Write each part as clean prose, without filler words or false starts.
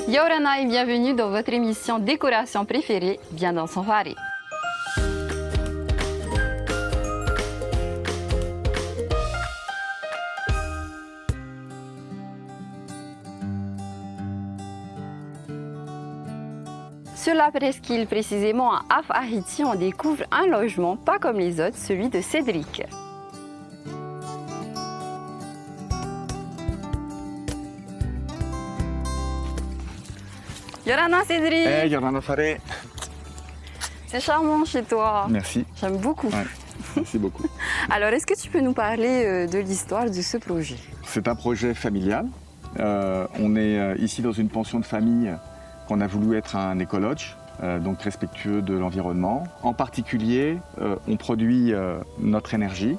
Yorana et bienvenue dans votre émission Décoration préférée, bien dans son soirée. Sur la presqu'île, précisément à Af-Haïti, on découvre un logement pas comme les autres, celui de Cédric. Yorana, Cédric! Hey, Yorana Faré. C'est charmant chez toi. Merci. J'aime beaucoup. Ouais, merci beaucoup. Alors, est-ce que tu peux nous parler de l'histoire de ce projet? C'est un projet familial. On est ici dans une pension de famille qu'on a voulu être un écolodge, donc respectueux de l'environnement. En particulier, on produit notre énergie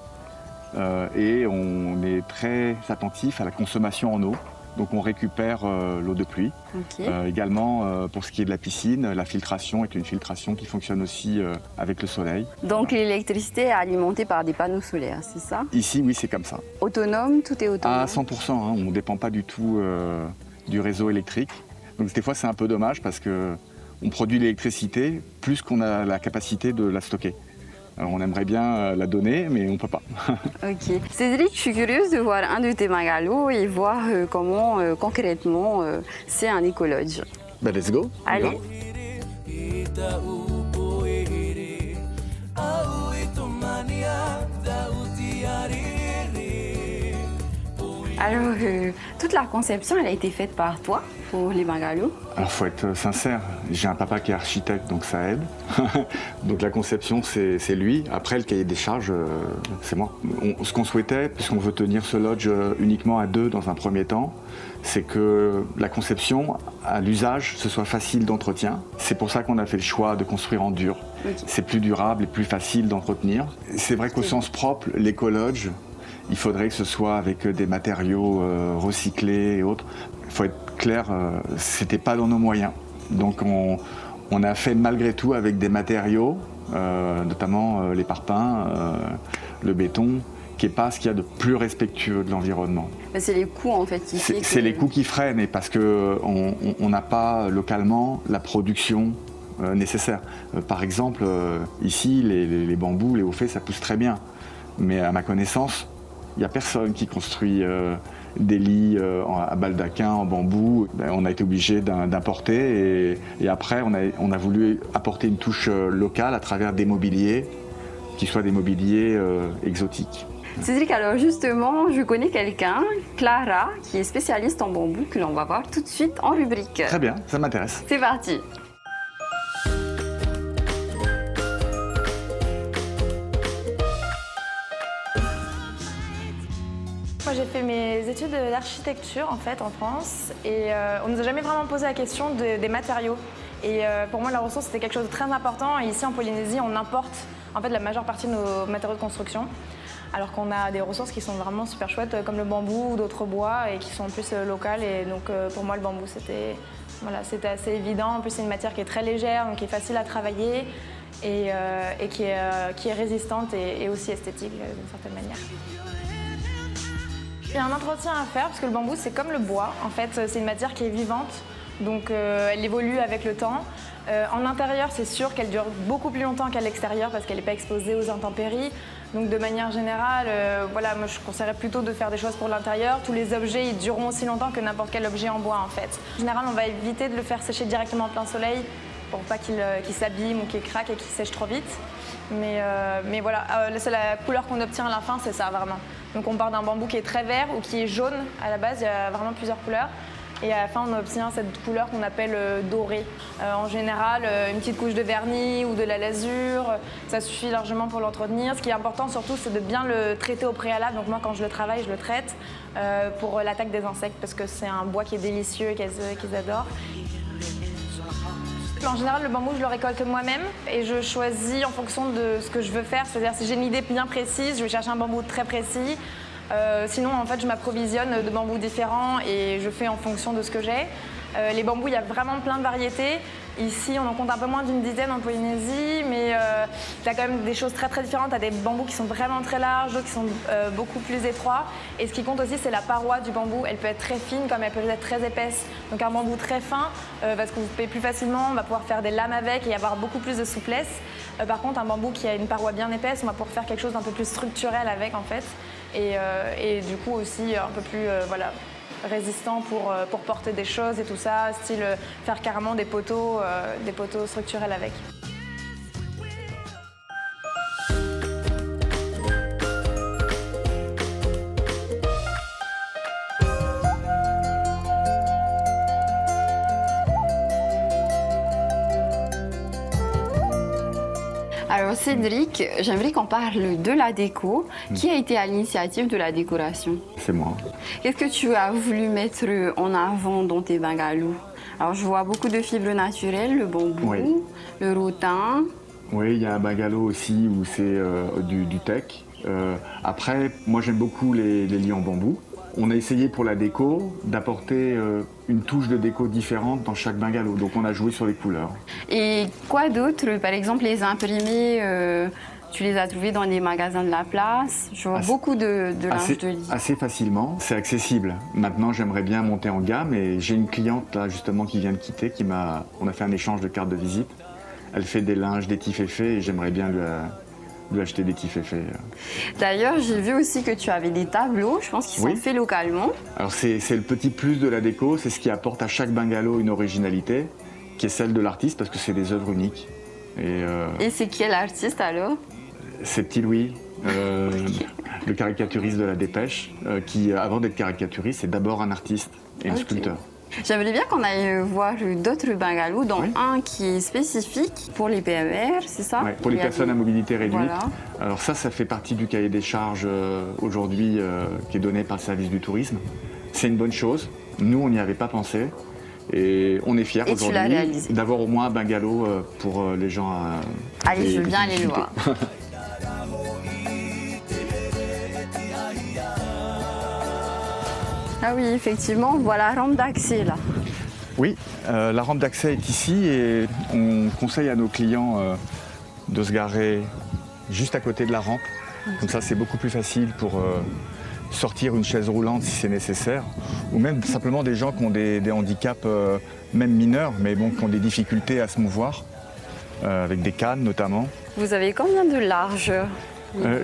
et on est très attentif à la consommation en eau. Donc on récupère l'eau de pluie. Okay. Également, pour ce qui est de la piscine, la filtration est une filtration qui fonctionne aussi avec le soleil. Donc l'électricité est alimentée par des panneaux solaires, c'est ça? Ici, oui, c'est comme ça. Autonome, tout est autonome? À 100%, hein, on ne dépend pas du tout du réseau électrique. Donc des fois, c'est un peu dommage parce qu'on produit l'électricité plus qu'on a la capacité de la stocker. Alors, on aimerait bien la donner, mais on ne peut pas. Ok. Cédric, je suis curieuse de voir un de tes bungalows et voir comment concrètement c'est un écolodge. Ben, let's go. Allez. Alors, toute la conception, elle a été faite par toi pour les bungalows? Alors, il faut être sincère. J'ai un papa qui est architecte, donc ça aide. Donc la conception, c'est lui. Après, le cahier des charges, c'est moi. Ce qu'on souhaitait, puisqu'on veut tenir ce lodge uniquement à 2 dans un premier temps, c'est que la conception, à l'usage, ce soit facile d'entretien. C'est pour ça qu'on a fait le choix de construire en dur. Okay. C'est plus durable et plus facile d'entretenir. C'est vrai qu'au sens propre, l'écolodge, il faudrait que ce soit avec des matériaux recyclés et autres. Il faut être clair, c'était pas dans nos moyens. Donc on a fait malgré tout avec des matériaux, notamment les parpaings, le béton, qui n'est pas ce qu'il y a de plus respectueux de l'environnement. C'est les coûts en fait qui freinent. C'est les coûts qui freinent, et parce qu'on n'a pas localement la production nécessaire. Par exemple, ici, les bambous, les hauts-faits, ça pousse très bien. Mais à ma connaissance, il n'y a personne qui construit des lits à baldaquin, en bambou. On a été obligé d'importer et après on a voulu apporter une touche locale à travers des mobiliers qui soient des mobiliers exotiques. Cédric, alors justement, je connais quelqu'un, Clara, qui est spécialiste en bambou, que l'on va voir tout de suite en rubrique. Très bien, ça m'intéresse. C'est parti. Moi, j'ai fait mes études d'architecture en fait en France et on nous a jamais vraiment posé la question des matériaux. Et pour moi, la ressource c'était quelque chose de très important. Et ici en Polynésie, on importe en fait la majeure partie de nos matériaux de construction, alors qu'on a des ressources qui sont vraiment super chouettes comme le bambou ou d'autres bois et qui sont en plus locales. Et donc pour moi, le bambou c'était assez évident. En plus, c'est une matière qui est très légère, donc qui est facile à travailler et qui est résistante et aussi esthétique d'une certaine manière. Il y a un entretien à faire parce que le bambou c'est comme le bois, en fait c'est une matière qui est vivante, donc elle évolue avec le temps. En intérieur c'est sûr qu'elle dure beaucoup plus longtemps qu'à l'extérieur parce qu'elle n'est pas exposée aux intempéries. Donc de manière générale, voilà, moi je conseillerais plutôt de faire des choses pour l'intérieur. Tous les objets ils dureront aussi longtemps que n'importe quel objet en bois en fait. En général on va éviter de le faire sécher directement en plein soleil pour pas qu'il s'abîme ou qu'il craque et qu'il sèche trop vite. Mais voilà, c'est la couleur qu'on obtient à la fin, c'est ça vraiment. Donc on part d'un bambou qui est très vert ou qui est jaune à la base, il y a vraiment plusieurs couleurs. Et à la fin, on obtient cette couleur qu'on appelle dorée. En général, une petite couche de vernis ou de la lasure, ça suffit largement pour l'entretenir. Ce qui est important surtout, c'est de bien le traiter au préalable. Donc moi, quand je le travaille, je le traite pour l'attaque des insectes parce que c'est un bois qui est délicieux et qu'ils adorent. En général, le bambou, je le récolte moi-même et je choisis en fonction de ce que je veux faire. C'est-à-dire, si j'ai une idée bien précise, je vais chercher un bambou très précis. Sinon, en fait, je m'approvisionne de bambous différents et je fais en fonction de ce que j'ai. Les bambous, il y a vraiment plein de variétés. Ici, on en compte un peu moins d'une dizaine en Polynésie, mais tu as quand même des choses très très différentes. Tu as des bambous qui sont vraiment très larges, d'autres qui sont beaucoup plus étroits. Et ce qui compte aussi, c'est la paroi du bambou. Elle peut être très fine comme elle peut être très épaisse. Donc un bambou très fin va se couper plus facilement, on va pouvoir faire des lames avec et avoir beaucoup plus de souplesse. Par contre, un bambou qui a une paroi bien épaisse, on va pouvoir faire quelque chose d'un peu plus structurel avec en fait. Et du coup aussi un peu plus résistant pour porter des choses et tout ça, style faire carrément des poteaux structurels avec. Alors Cédric, j'aimerais qu'on parle de la déco. Qui a été à l'initiative de la décoration? C'est moi. Qu'est-ce que tu as voulu mettre en avant dans tes bungalows? Alors je vois beaucoup de fibres naturelles, le bambou, Oui. le rotin. Oui, il y a un bungalow aussi où c'est du teck. Après, moi j'aime beaucoup les lits en bambou. On a essayé pour la déco d'apporter une touche de déco différente dans chaque bungalow. Donc on a joué sur les couleurs. Et quoi d'autre? Par exemple, les imprimés, tu les as trouvés dans les magasins de la place. Je vois beaucoup de linge de lit. Assez facilement, c'est accessible. Maintenant, j'aimerais bien monter en gamme et j'ai une cliente là justement qui vient de quitter, on a fait un échange de cartes de visite. Elle fait des linges, des tifs-effets et j'aimerais bien lui acheter des tifs-effets. D'ailleurs, j'ai vu aussi que tu avais des tableaux, je pense qu'ils sont faits localement. Alors c'est le petit plus de la déco, c'est ce qui apporte à chaque bungalow une originalité, qui est celle de l'artiste parce que c'est des œuvres uniques. Et c'est qui l'artiste alors? C'est Petit Louis, le caricaturiste de la Dépêche, qui avant d'être caricaturiste, est d'abord un artiste et un sculpteur. J'aimerais bien qu'on aille voir d'autres bungalows, dont un qui est spécifique pour les PMR, c'est ça? Oui, pour les personnes à mobilité réduite. Voilà. Alors ça fait partie du cahier des charges aujourd'hui qui est donné par le service du tourisme. C'est une bonne chose. Nous, on n'y avait pas pensé. Et on est fiers aujourd'hui d'avoir au moins un bungalow pour les gens à... Allez, je veux bien aller le voir. Ah oui, effectivement, on voit la rampe d'accès là. Oui, la rampe d'accès est ici et on conseille à nos clients de se garer juste à côté de la rampe. Comme ça, c'est beaucoup plus facile pour sortir une chaise roulante si c'est nécessaire. Ou même simplement des gens qui ont des handicaps, même mineurs, mais bon, qui ont des difficultés à se mouvoir, avec des cannes notamment. Vous avez combien de largeur?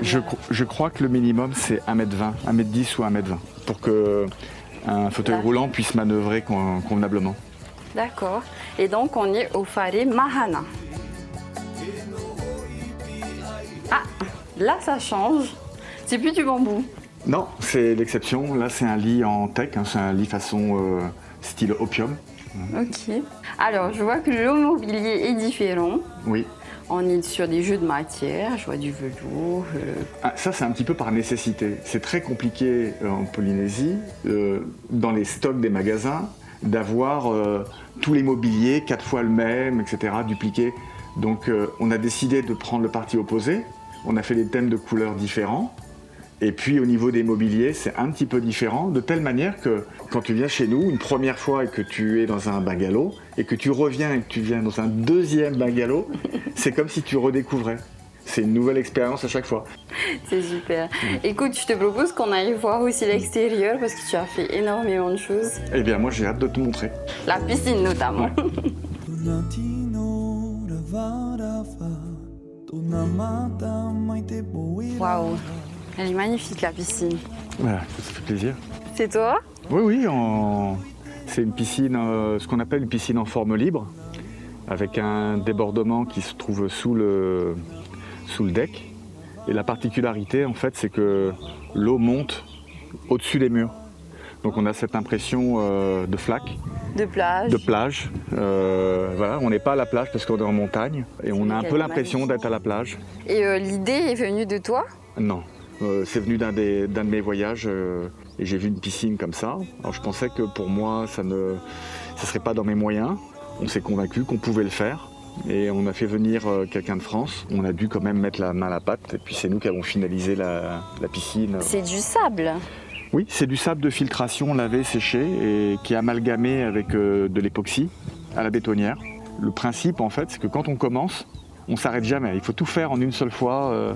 Je crois que le minimum, c'est 1m20, 1m10 ou 1m20, pour qu'un fauteuil roulant puisse manœuvrer convenablement. D'accord. Et donc, on est au Whare Mahana. Ah, là, ça change. C'est plus du bambou. Non, c'est l'exception. Là, c'est un lit en teck, hein, c'est un lit façon style opium. Ok. Alors, je vois que le mobilier est différent. Oui. On est sur des jeux de matière, je vois du velours. Ah, ça, c'est un petit peu par nécessité. C'est très compliqué en Polynésie, dans les stocks des magasins, d'avoir tous les mobiliers, 4 fois le même, etc., dupliqués. Donc, on a décidé de prendre le parti opposé. On a fait des thèmes de couleurs différents. Et puis, au niveau des mobiliers, c'est un petit peu différent, de telle manière que quand tu viens chez nous une première fois et que tu es dans un bungalow, et que tu reviens et que tu viens dans un deuxième bungalow, c'est comme si tu redécouvrais. C'est une nouvelle expérience à chaque fois. C'est super. Écoute, je te propose qu'on aille voir aussi l'extérieur parce que tu as fait énormément de choses. Eh bien, moi, j'ai hâte de te montrer. La piscine notamment. Waouh, elle est magnifique la piscine. Voilà, ça fait plaisir. C'est toi? Oui, oui, c'est une piscine, ce qu'on appelle une piscine en forme libre, avec un débordement qui se trouve sous le deck. Et la particularité, en fait, c'est que l'eau monte au-dessus des murs. Donc on a cette impression de flaque. De plage. De plage. Voilà, on n'est pas à la plage parce qu'on est en montagne. Et on a un peu l'impression d'être à la plage. Et l'idée est venue de toi? Non. C'est venu d'un de mes voyages et j'ai vu une piscine comme ça. Alors je pensais que pour moi, ça ne serait pas dans mes moyens. On s'est convaincu qu'on pouvait le faire. Et on a fait venir quelqu'un de France. On a dû quand même mettre la main à la pâte. Et puis c'est nous qui avons finalisé la piscine. C'est du sable? Oui, c'est du sable de filtration lavé, séché et qui est amalgamé avec de l'époxy à la bétonnière. Le principe, en fait, c'est que quand on commence, on ne s'arrête jamais. Il faut tout faire en une seule fois,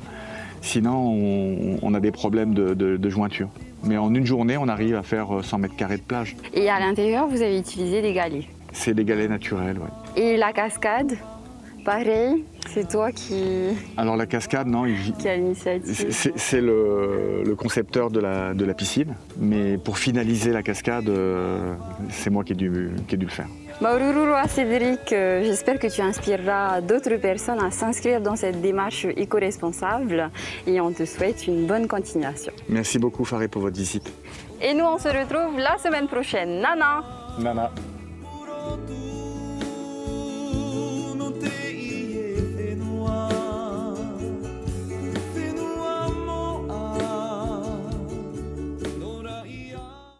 sinon on a des problèmes de jointure. Mais en une journée, on arrive à faire 100 mètres carrés de plage. Et à l'intérieur, vous avez utilisé des galets. C'est des galets naturels, oui. Et la cascade, pareil, c'est toi qui... Alors la cascade, non, qui a l'initiative. c'est le concepteur de la piscine. Mais pour finaliser la cascade, c'est moi qui ai dû le faire. Maururua Cédric, j'espère que tu inspireras d'autres personnes à s'inscrire dans cette démarche éco-responsable et on te souhaite une bonne continuation. Merci beaucoup Faré pour votre visite. Et nous on se retrouve la semaine prochaine. Nana! Nana.